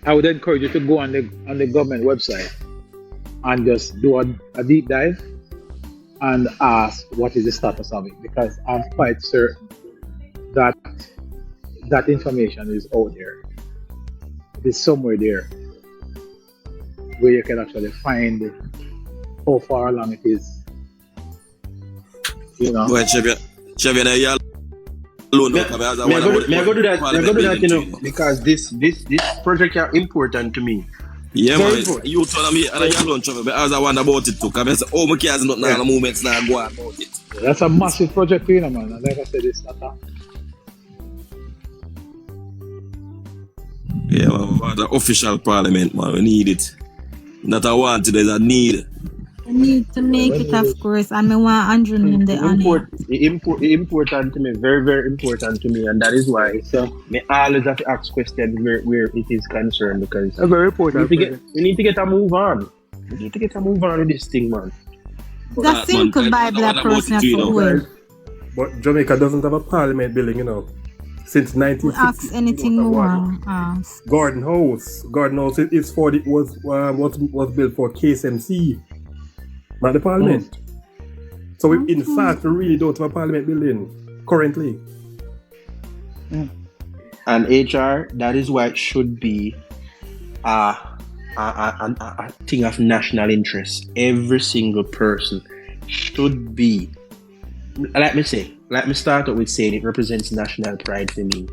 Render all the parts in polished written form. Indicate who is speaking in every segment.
Speaker 1: I would encourage you to go on the government website and just do a deep dive and ask what is the status of it, because I'm quite certain that that information is out there. It is somewhere there where you can actually find how far along it is. You know.
Speaker 2: Well, Chevy, you alone.
Speaker 3: Me I go do that, you know, because this project are important to me.
Speaker 2: Yeah,
Speaker 3: Very
Speaker 2: man.
Speaker 3: important.
Speaker 2: You told me, and I alone, Chevy, but as I wonder about it too. Because I say, oh, my kids not now, the moments now go on about it.
Speaker 1: That's a massive project, you know, man. And like I said, it's not a.
Speaker 2: Yeah, man, the official parliament, man, we need it. Not a want, there's a need.
Speaker 4: We need to make it, of course. I mean, 100 in the honor.
Speaker 3: Important to me, very, very important to me, and that is why me always have to ask questions where it is concerned, because
Speaker 1: It's very important.
Speaker 3: we need to get a move on. We need to get a move on with this thing, man.
Speaker 4: That's simple Bible a person
Speaker 2: you
Speaker 4: for
Speaker 2: know.
Speaker 4: well.
Speaker 5: But Jamaica doesn't have a parliament building, you know. Since
Speaker 4: We
Speaker 5: 1960.
Speaker 4: ask anything more. Ask.
Speaker 5: Garden House is was built for KSMC, not the parliament. So in fact, we really don't have a parliament building currently.
Speaker 3: And HR, that is why it should be a thing of national interest. Every single person should be. Let me start out with saying it represents national pride for me.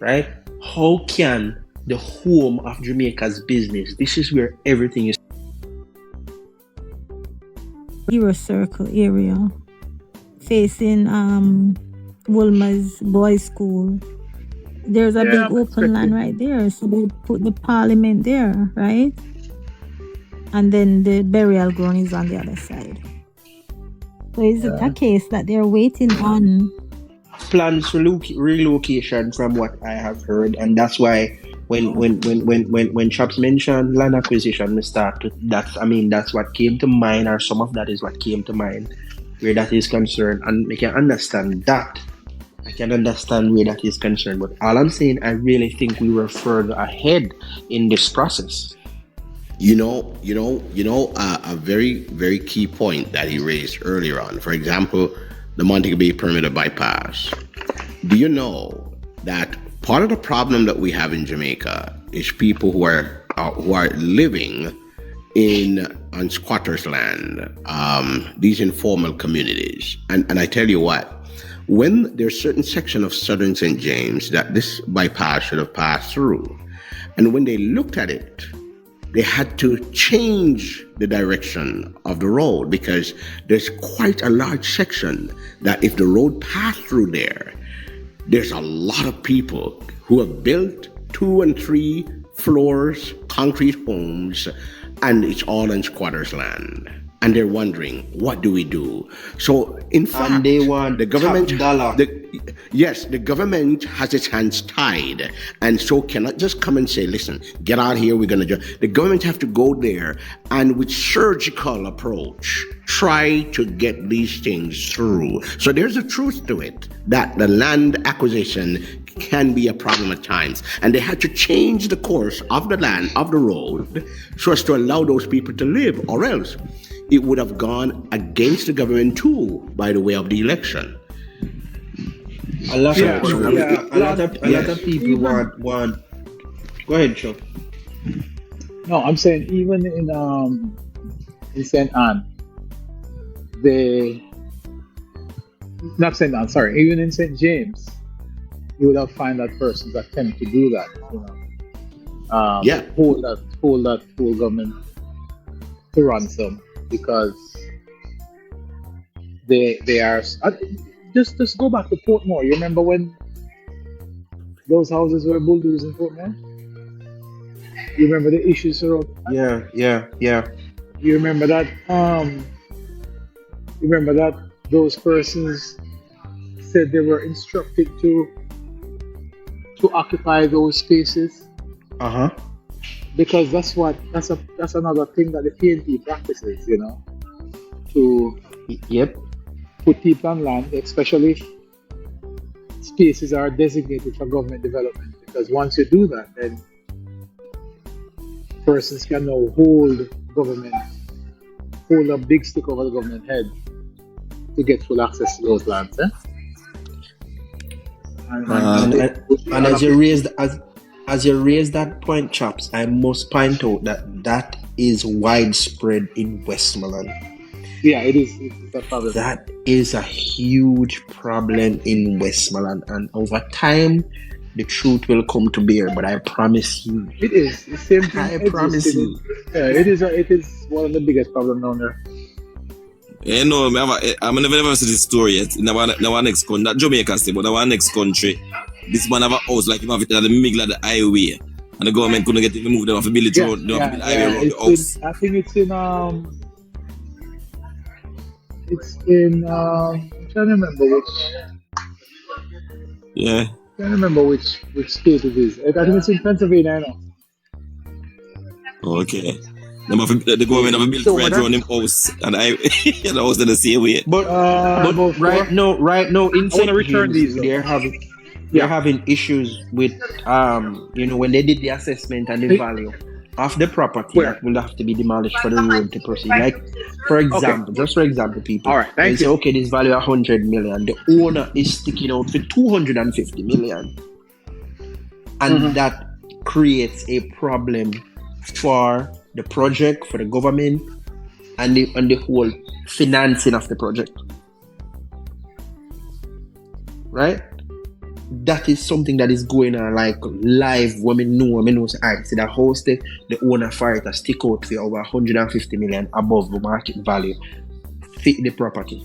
Speaker 3: Right? How can the home of Jamaica's business, this is where everything is.
Speaker 4: Hero Circle area, facing Wolmer's boys' school. There's a big open land right there, so they put the parliament there, right? And then the burial ground is on the other side. So is it a case that they're waiting on?
Speaker 3: Plans for relocation, from what I have heard, and that's why when Chops mentioned land acquisition, that's what came to mind, or some of that is what came to mind where that is concerned, and I can understand that. I can understand where that is concerned, but all I'm saying, I really think we were further ahead in this process.
Speaker 6: A very, very key point that he raised earlier on. For example, the Montego Bay Perimeter bypass. Do you know that part of the problem that we have in Jamaica is people who are living on squatters' land, these informal communities, and I tell you what. When there's certain section of southern St. James that this bypass should have passed through, and when they looked at it, they had to change the direction of the road, because there's quite a large section that if the road passed through there, there's a lot of people who have built 2 and 3 floors, concrete homes, and it's all on squatters' land. And they're wondering, what do we do? So, in fact,
Speaker 3: And they want
Speaker 6: the government,
Speaker 3: top dollar.
Speaker 6: the government has its hands tied, and so cannot just come and say, "Listen, get out here. We're gonna do." The government have to go there and, with surgical approach, try to get these things through. So there's a truth to it that the land acquisition can be a problem at times, and they had to change the course of the land, of the road, so as to allow those people to live, or else it would have gone against the government too by the way of the election.
Speaker 3: A lot of people want. Go ahead, Chuck.
Speaker 1: No, I'm saying even in St. Anne, not St. Anne, sorry, even in St. James, you would have find that persons attempt to do that, hold that full government to ransom, because they are just go back to Portmore. You remember when those houses were bulldozed in Portmore? You remember the issues around?
Speaker 3: Yeah.
Speaker 1: You remember that? You remember that those persons said they were instructed to occupy those spaces? Because that's another thing that the PNP practices, to put people on land, especially if spaces are designated for government development. Because once you do that, then persons can now hold a big stick over the government head to get full access to those lands. Eh?
Speaker 3: And as you raise that point, chaps, I must point out that is widespread in Westmoreland.
Speaker 1: Yeah, it is. It's a problem.
Speaker 3: That is a huge problem in Westmoreland, and over time, the truth will come to bear. But I promise you,
Speaker 1: it is the same thing.
Speaker 3: I promise you.
Speaker 1: Yeah, it is one of the biggest problems down there.
Speaker 2: You know, I've never seen this story yet. In our next country, not Jamaica State, but our next country, this man have a house like him have it at the middle of the highway, and the government couldn't get it to move them off the village road, the highway around the house.
Speaker 1: I think it's in I'm trying to remember which state it is. I think it's in Pennsylvania now.
Speaker 2: Okay. The government have built right around him house, and the house in the same way.
Speaker 3: But right now, in St. James, they're having issues with when they did the assessment and the value of the property that will have to be demolished for the road to proceed. Like, for example, people.
Speaker 1: All right, thank
Speaker 3: you.
Speaker 1: Say,
Speaker 3: okay, this value 100 million. The owner is sticking out for 250 million, and that creates a problem for the project, for the government, and the whole financing of the project. Right? That is something that is going on like live. Women know say, I see that house the owner for it stick out for over 150 million above the market value. Fit the property.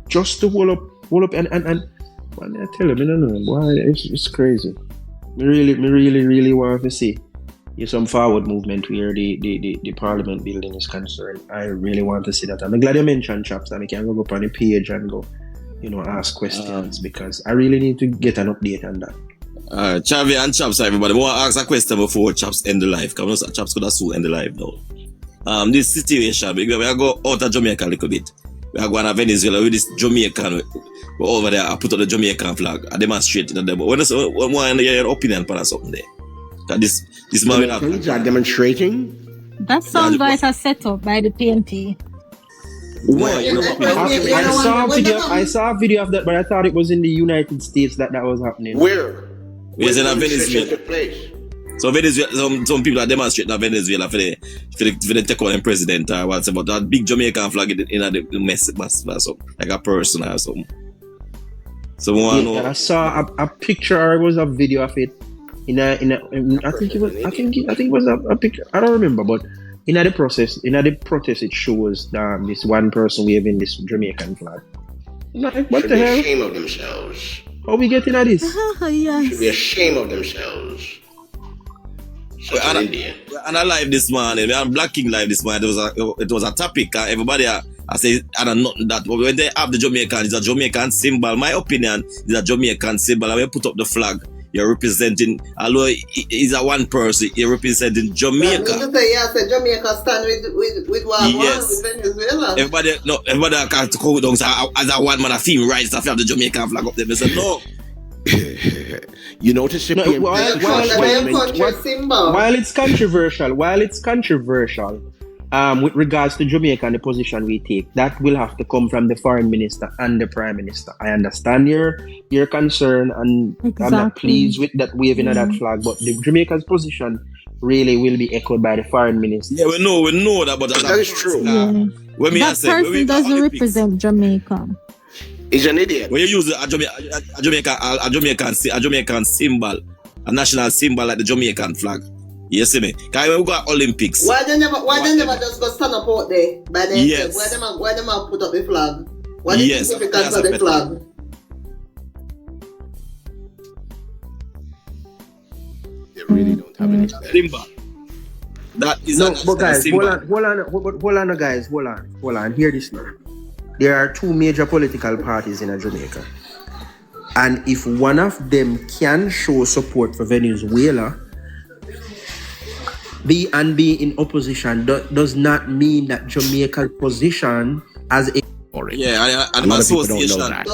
Speaker 3: Just to hold up and I tell you, I don't know why it's crazy. Me really want to see some forward movement where the Parliament building is concerned. I really want to see that. I'm glad you mentioned chaps, and I can go up on the page and go, ask questions because I really need to get an update on that.
Speaker 2: Chavi and chaps, everybody. I want to ask a question before chaps end the live. Because chaps could have soon end the live now. This situation, we are go out of Jamaica a little bit. We are going to Venezuela with this Jamaican. We're over there. I put up the Jamaican flag. I demonstrate it. But when want to hear your opinion on something there? This man will have.
Speaker 6: Are demonstrating?
Speaker 4: That sounds like a setup by the PNP.
Speaker 3: I saw a video of that, but I thought it was in the United States that was happening.
Speaker 6: Where?
Speaker 2: It's in Venezuela. So Venezuela, some people are demonstrating in Venezuela for the take on the president or whatever. But that big Jamaican flag in the mess or something, like a person or something. So
Speaker 3: I saw a picture or it was a video of it. I think it was a picture. I don't remember, but in the protest, it shows this one person waving this Jamaican flag. Like, what the hell?
Speaker 6: Should be ashamed of themselves.
Speaker 3: How we getting at this?
Speaker 4: Yes.
Speaker 6: Should be ashamed of themselves.
Speaker 2: And I live this morning. I'm Black King live this morning. It was a topic. Everybody I say I don't know that. But when they have the Jamaican, it's a Jamaican symbol. My opinion is a Jamaican symbol. And when you put up the flag, you're representing. Although he's a one person, you're representing Jamaica.
Speaker 7: Jamaica stand with one with Venezuela.
Speaker 2: Everybody can't go down as a one man a theme right stuff. You have the Jamaican flag up there. They say no.
Speaker 6: You notice the
Speaker 3: while it's controversial, with regards to Jamaica and the position we take, that will have to come from the foreign minister and the prime minister. I understand your concern, and exactly. I'm not pleased with that waving of that flag, but the Jamaica's position really will be echoed by the foreign minister.
Speaker 2: Yeah, we know that, but
Speaker 6: that is true.
Speaker 4: That person doesn't represent Jamaica.
Speaker 6: He's an idiot.
Speaker 2: When you use a Jamaican symbol, a national symbol like the Jamaican flag, you see me? Because when we got Olympics,
Speaker 7: why they never just go stand up out there by themselves? Yes. Why them have put up the flag? Why the significance of the flag?
Speaker 6: They really don't have any
Speaker 2: symbol. That is
Speaker 3: no, but guys, hold on, guys, hold on. Hear this now. There are two major political parties in Jamaica. And if one of them can show support for Venezuela, be in opposition does not mean that Jamaica's position as a...
Speaker 6: All for it.
Speaker 2: Yeah,
Speaker 6: a
Speaker 2: and
Speaker 6: lot of people
Speaker 2: association.
Speaker 6: don't know that.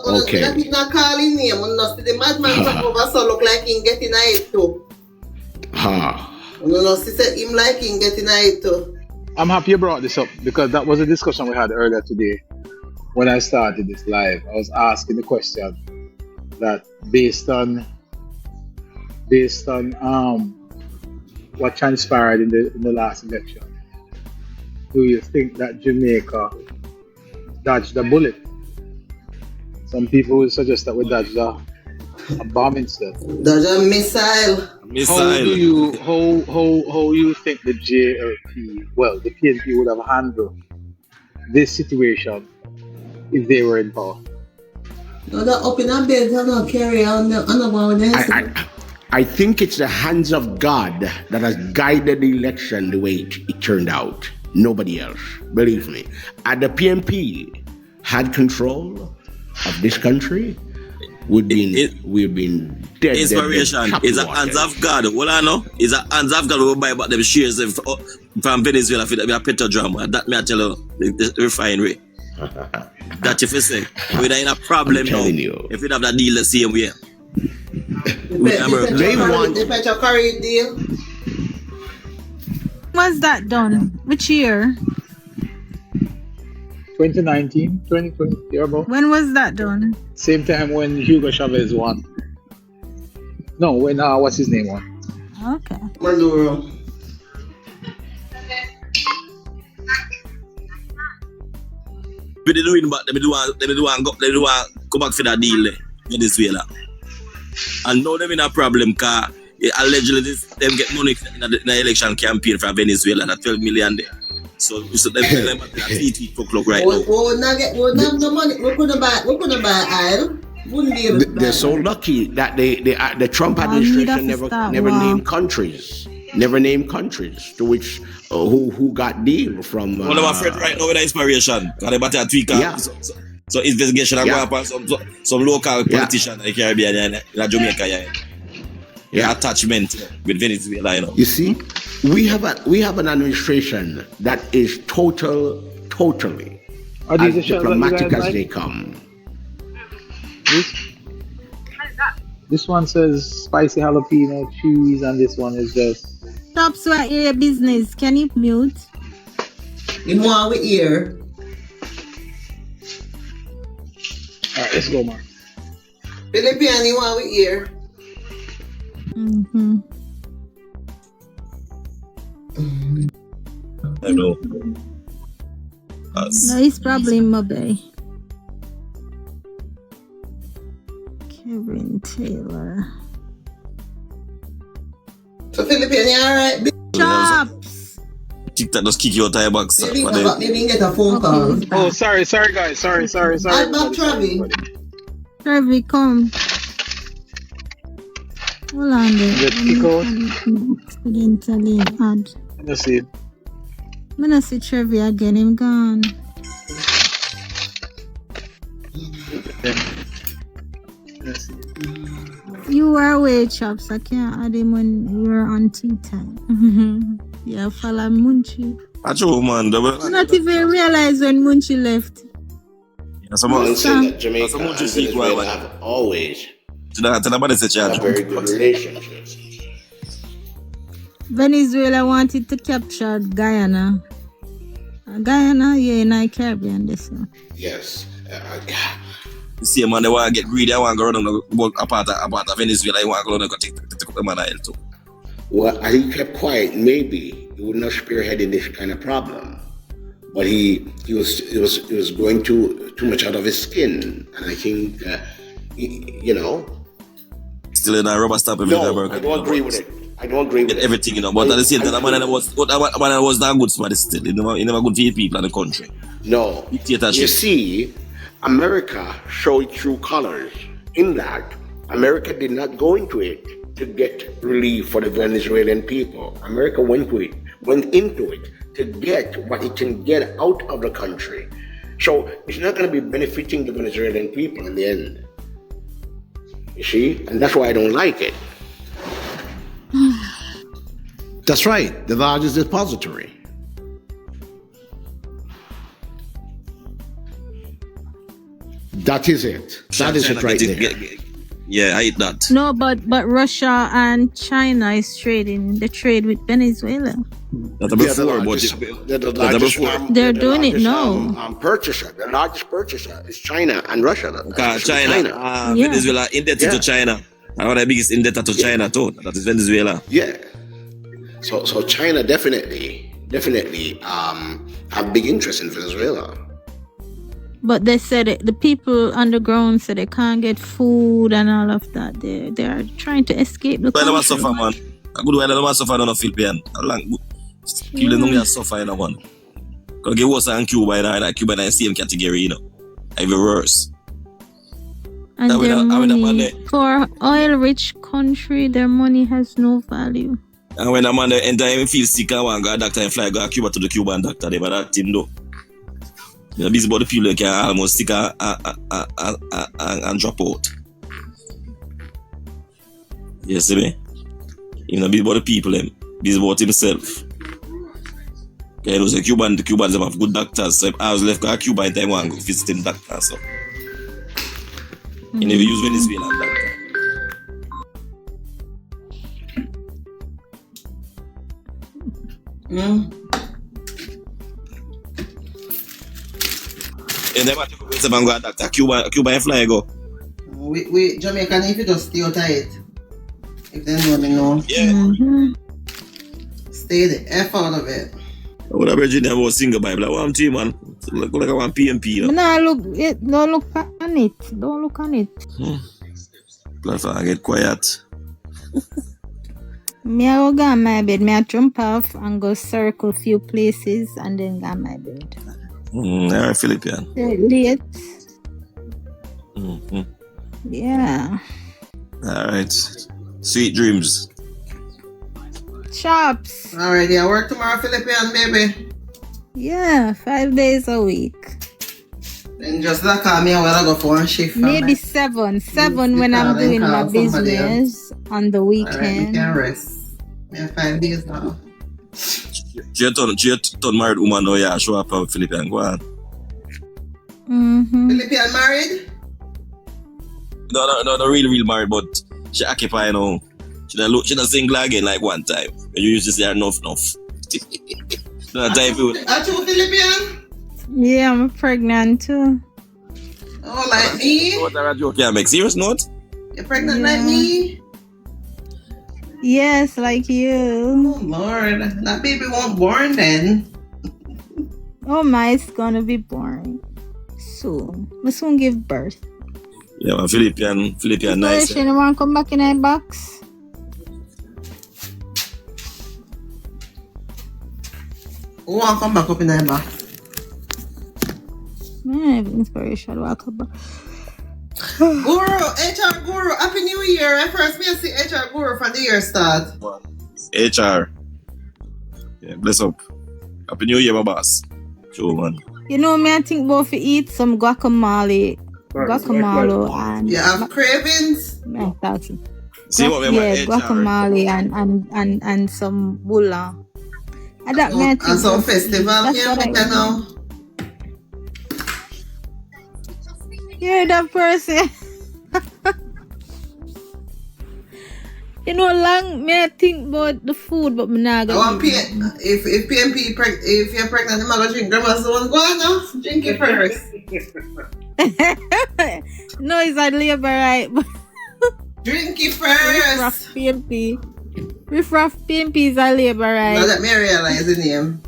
Speaker 7: But
Speaker 6: Okay.
Speaker 7: that is not calling name. The madman come over so look like him getting it too. See him like him getting it too.
Speaker 1: I'm happy you brought this up because that was a discussion we had earlier today when I started this live. I was asking the question that based on what transpired in the last election, do you think that Jamaica dodged a bullet? Some people would suggest that we dodged a bomb instead.
Speaker 7: Dodged a missile.
Speaker 1: How you think the JLP, well, the PNP would have handled this situation if they were in power?
Speaker 7: No, that up in a bed, I don't carry on.
Speaker 6: I think it's the hands of God that has guided the election the way it turned out. Nobody else, believe me. And the PNP had control of this country, we've been dead.
Speaker 2: Inspiration is a hands of God. What I know is a hands of God who buy back them shares from Venezuela for the Petrodrama. That me I tell you, the refinery. That if you say we're in a problem now, if we have that deal the same way.
Speaker 7: The Petrocarri deal.
Speaker 4: Was that done? Which year?
Speaker 1: 2019, 2020, about.
Speaker 4: When was that done?
Speaker 1: Same time when Hugo Chavez won. No, when what's his name won?
Speaker 4: Okay.
Speaker 7: Maduro.
Speaker 2: But they doing back. They do go back for that deal, Venezuela. And now they're in a problem because allegedly them get money in the election campaign from Venezuela, that 12 million there. So them at TT clock right now.
Speaker 7: We not the money. We couldn't buy oil. Wouldn't be able to buy.
Speaker 6: They're so lucky that the Trump administration never named countries. Never named countries to which who got deal from.
Speaker 2: One of my friends right now with the inspiration. Because they about to tweak out. So investigation are going upon some local politician in the Caribbean and in Jamaica. Attachment with Venezuela, you know.
Speaker 6: You see, we have an administration that is totally as diplomatic as they come.
Speaker 1: This one says spicy jalapeno cheese, and this one is just.
Speaker 4: Stop sweat your business. Can you mute?
Speaker 7: You want we hear.
Speaker 1: Alright, let's go, man.
Speaker 7: Philippine, you want we hear.
Speaker 4: Mm-hmm.
Speaker 2: I know.
Speaker 4: No, it's probably Mobile. Kevin Taylor.
Speaker 7: So Philippine, you alright?
Speaker 4: Chops!
Speaker 2: TikTok just kick you out of your box.
Speaker 7: Maybe you get a phone call.
Speaker 1: Oh, sorry, guys. Sorry.
Speaker 7: I'm back, Travi.
Speaker 4: Travi, come. Hold on there.
Speaker 1: Get kick out.
Speaker 4: Accidentally add.
Speaker 1: Let's see.
Speaker 4: I'm gonna see Trevi again. Him gone.
Speaker 1: Let's see.
Speaker 4: You were away, Chops. I can't add him when you were on tea time. Yeah, follow Munchie.
Speaker 2: Achoo, man.
Speaker 4: I not even realize when Munchie left.
Speaker 6: Someone said that Jamaica and Venezuela have always had very good relationships.
Speaker 4: Venezuela wanted to capture Guyana. Guyana, yeah, in the Caribbean, this one.
Speaker 6: Yes.
Speaker 2: You see, man, they want to get greedy. I want to go around a part of Venezuela. I want to go around and take up the man too.
Speaker 6: Well, he kept quiet. Maybe he would not spearheading this kind of problem, but he was going too much out of his skin, and I think
Speaker 2: still in a rubber stamp.
Speaker 6: No, I don't agree with it. I don't agree with
Speaker 2: everything, But at the same time, man was not good for this still. He never good for people in the country.
Speaker 6: No, you see, America showed true colors in that America did not go into it to get relief for the Venezuelan people. America went into it to get what it can get out of the country. So it's not going to be benefiting the Venezuelan people in the end. You see? And that's why I don't like it.
Speaker 8: That's right. The largest depository.
Speaker 6: That is it. That is it right there.
Speaker 2: Yeah, I eat that.
Speaker 4: No, but Russia and China is trading. They trade with Venezuela.
Speaker 2: That's before,
Speaker 6: They're
Speaker 4: doing it now.
Speaker 6: Purchaser, the largest purchaser is China and Russia.
Speaker 2: China. Venezuela indebted to China. And one of the biggest indebted to China too. That is Venezuela.
Speaker 6: Yeah. So China definitely have big interest in Venezuela.
Speaker 4: But they said the people underground said they can't get food and all of that. They are trying to escape the country.
Speaker 2: Well, suffer, man. A good way to suffer on the Philippines. People don't get suffer in one. Because get worse than Cuba, Cuba in the same category, you know. Even worse.
Speaker 4: And their money, for oil-rich country, their money has no value.
Speaker 2: And when a man enter him feel sick and want to go to doctor and fly go to Cuba to the Cuban doctor, they but that team though. You know, this is about the people that can almost sick and drop out. You see me? You know, this is about the people, this is about himself. Okay, those the Cubans have good doctors. So if I was left go to Cuba in time, I go visit him doctor. So. You never use Venezuelan doctor. You never take away some go doctor. Cuba and fly go.
Speaker 7: We Jamaican if you just stay out of it. If they know.
Speaker 2: Yeah.
Speaker 7: Stay the F out of it.
Speaker 2: I would have Virginia about single Bible. I want to man. Look like I want PMP.
Speaker 4: Don't look on it. Don't look on it.
Speaker 2: Platform get quiet.
Speaker 4: Me I go on my bed. Me I jump off and go circle a few places and then go on my bed.
Speaker 2: Alright, Philippine.
Speaker 4: Late. Yeah.
Speaker 2: Alright. Sweet dreams.
Speaker 4: Chops.
Speaker 7: Alright, I work tomorrow, Philippine, baby.
Speaker 4: Yeah, 5 days a week.
Speaker 7: Then just like me, I will go for one shift.
Speaker 4: Maybe seven when I'm doing my business on the weekend.
Speaker 7: Alright, we can rest. We have 5 days now.
Speaker 2: She turn married woman now, yeah, show up on Philippine. Go on.
Speaker 7: Philippine married?
Speaker 2: No, not really married, but she occupy now. She don't single again like one time. You used to say enough.
Speaker 7: Are you Philippine?
Speaker 4: Yeah, I'm pregnant too.
Speaker 7: Oh, like me?
Speaker 2: What a joke you make? Serious note?
Speaker 7: You're pregnant like me?
Speaker 4: Yes, like you.
Speaker 7: Oh, Lord. That baby won't born then.
Speaker 4: Oh my, it's gonna be born soon. We soon give birth.
Speaker 2: Yeah, man, Philippine nice.
Speaker 4: She don't want to come back in a box.
Speaker 7: Who want to come back up in that box?
Speaker 4: I have inspiration. Walk up.
Speaker 7: Guru, HR Guru, Happy New Year. I first me see HR Guru from the year start.
Speaker 2: HR. Yeah, bless up. Happy New Year, my boss. Sure, man.
Speaker 4: You know me, I think about to eat some guacamole. And
Speaker 7: you have cravings?
Speaker 4: Yeah, that's it.
Speaker 2: See what we
Speaker 4: yeah, guacamole and some bula. And that
Speaker 7: and some festival here, we can now.
Speaker 4: You're that person. You know, long me I think about the food, but me not gonna
Speaker 7: if PMP if you're pregnant, you might go drink grandma's one. Go on now, drink it first.
Speaker 4: No, it's a labor right.
Speaker 7: Drink it first.
Speaker 4: Riff-raff PMP is a labor right.
Speaker 7: Now that me realize the name.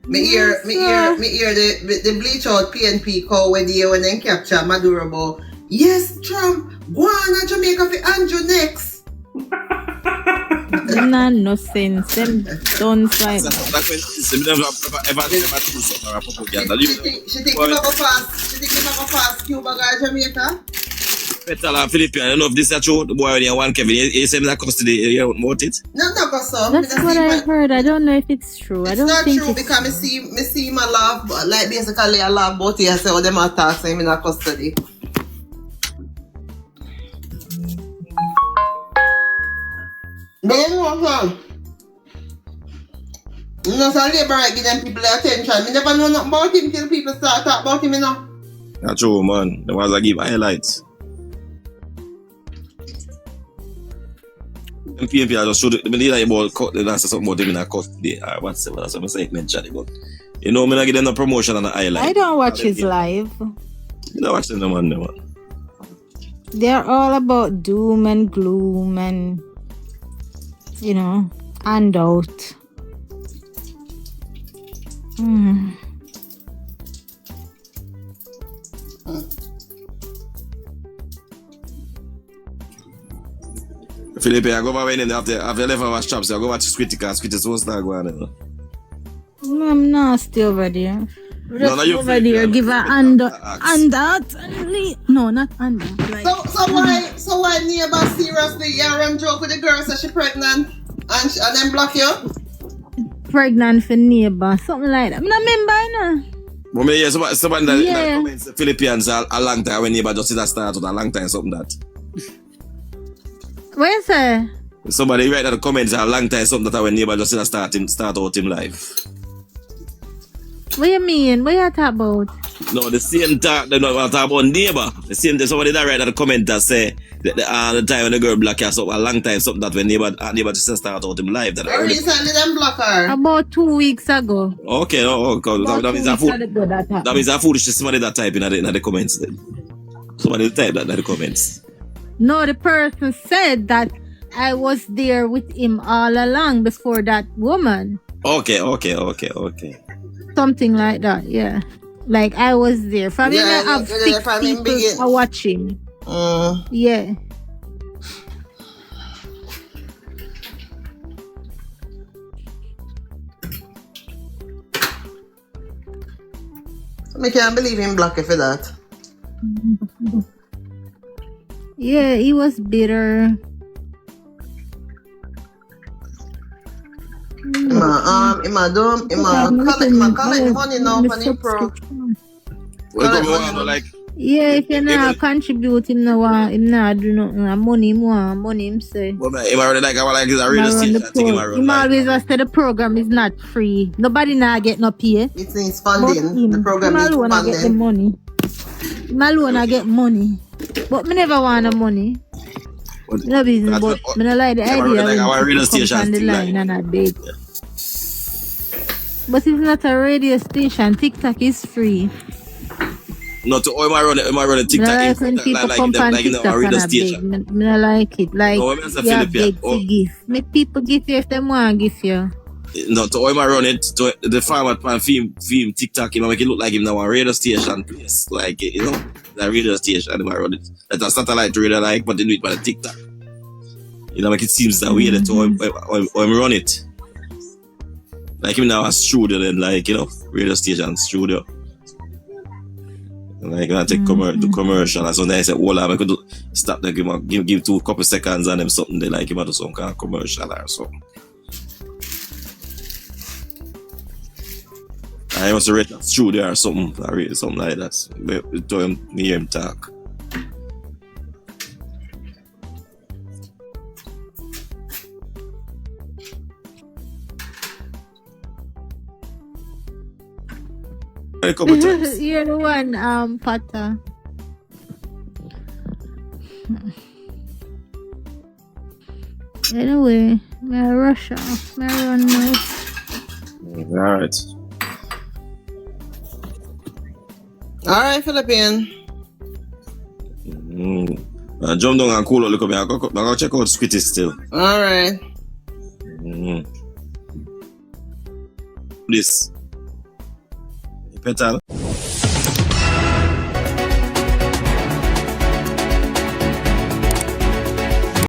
Speaker 7: Me hear the bleach out PNP call when they capture Maduro about, yes, Trump, go on to Jamaica for Andrew next.
Speaker 4: No sense. Them don't fight.
Speaker 7: She think he might go past Cuba or Jamaica?
Speaker 2: Petal and Philippine, I don't know if this is true. The boy when you want Kevin, he said that custody, you hear about it?
Speaker 7: No, so.
Speaker 4: That's what I heard. I don't know if it's true. I don't think
Speaker 7: it's not true because me see my love, like basically I love both here, so them attack so I'm in custody. Don't want You know, so labor right give them people the attention. Me never know nothing about him till people start talk about him, you know.
Speaker 2: That's true, man. The ones that give highlights. And PNP, I just showed it. I mean, like about cut, they say something about them in a cut today. Or whatever. That's what I'm saying, mention it. But, you know, I'm not give them no promotion and a highlight.
Speaker 4: I don't watch his live.
Speaker 2: You don't watch them, man.
Speaker 4: They're all about doom and gloom and, you know, handout.
Speaker 2: Philippe, I go over in after left our shops, I go watch Squitty because Squitty is so star going.
Speaker 4: I'm nasty over there.
Speaker 2: No, you
Speaker 4: over there, give a handout. No, not handout. Like,
Speaker 7: so why neighbor seriously you run joke with the girl say she pregnant and then block you?
Speaker 4: Pregnant for neighbor, something like that. I remember, you know.
Speaker 2: But me, someone that comments the Philippines a long time when neighbor just see that start with a long time, something that.
Speaker 4: What you say?
Speaker 2: Somebody write in the comments a long time, something that when neighbor just see that start out him live.
Speaker 4: What you mean? What you talk about?
Speaker 2: No, the same talk, they don't talk about neighbor. The same thing, somebody that write in the comment that say the time when the girl block you, so a long time, something that when neighbor just start out him live. That
Speaker 7: recently them block her?
Speaker 4: About 2 weeks ago.
Speaker 2: Okay, that means a foolish somebody that type in the comments then. Somebody type that in the comments.
Speaker 4: No, the person said that I was there with him all along before that woman.
Speaker 2: Okay.
Speaker 4: Something like that, yeah. Like I was there. From him, I have 6 people are watching. Yeah.
Speaker 7: I can't believe him block you for that.
Speaker 4: Yeah, he was bitter.
Speaker 7: Collect money now for him pro.
Speaker 4: Yeah, if you're not contributing, him not do nothing. Money him say.
Speaker 2: But him already like a real estate.
Speaker 4: Him always say the program is not free. Nobody not get no pay.
Speaker 7: It needs funding. The program needs funding.
Speaker 4: Get the money. Him alone I get money. But me never want the money. No business, but I don't like the idea when
Speaker 2: our radio
Speaker 4: station on the line and I beg. But it's not a radio station. TikTok is free.
Speaker 2: Not to I run a TikTok.
Speaker 4: I like when people come on TikTok and I beg. I like it. Like, you beg to give. Make people give you if they want to give you.
Speaker 2: No, to I run it to the format man film TikTok, make it look like him now a radio station place. Like, you know, the radio station, I run it. That's a satellite radio, like, but they do it by the TikTok. You know, make it seems that way that I'm run it. Like him now a studio then, like, you know, radio station studio. And like I take the commercial and so then I say, well, I could stop them, give 2 couple seconds and them something they like him do some kind of commercial or something. I must rate a studio or something like that. To him, hear him talk. A couple times.
Speaker 4: You're the one, Potter. Anyway, may I rush off? May I run now?
Speaker 2: Alright.
Speaker 7: Alright, Philippine.
Speaker 2: Jump down and cool out, look at me. I go check out Squitty still.
Speaker 7: Alright.
Speaker 2: This. Petal.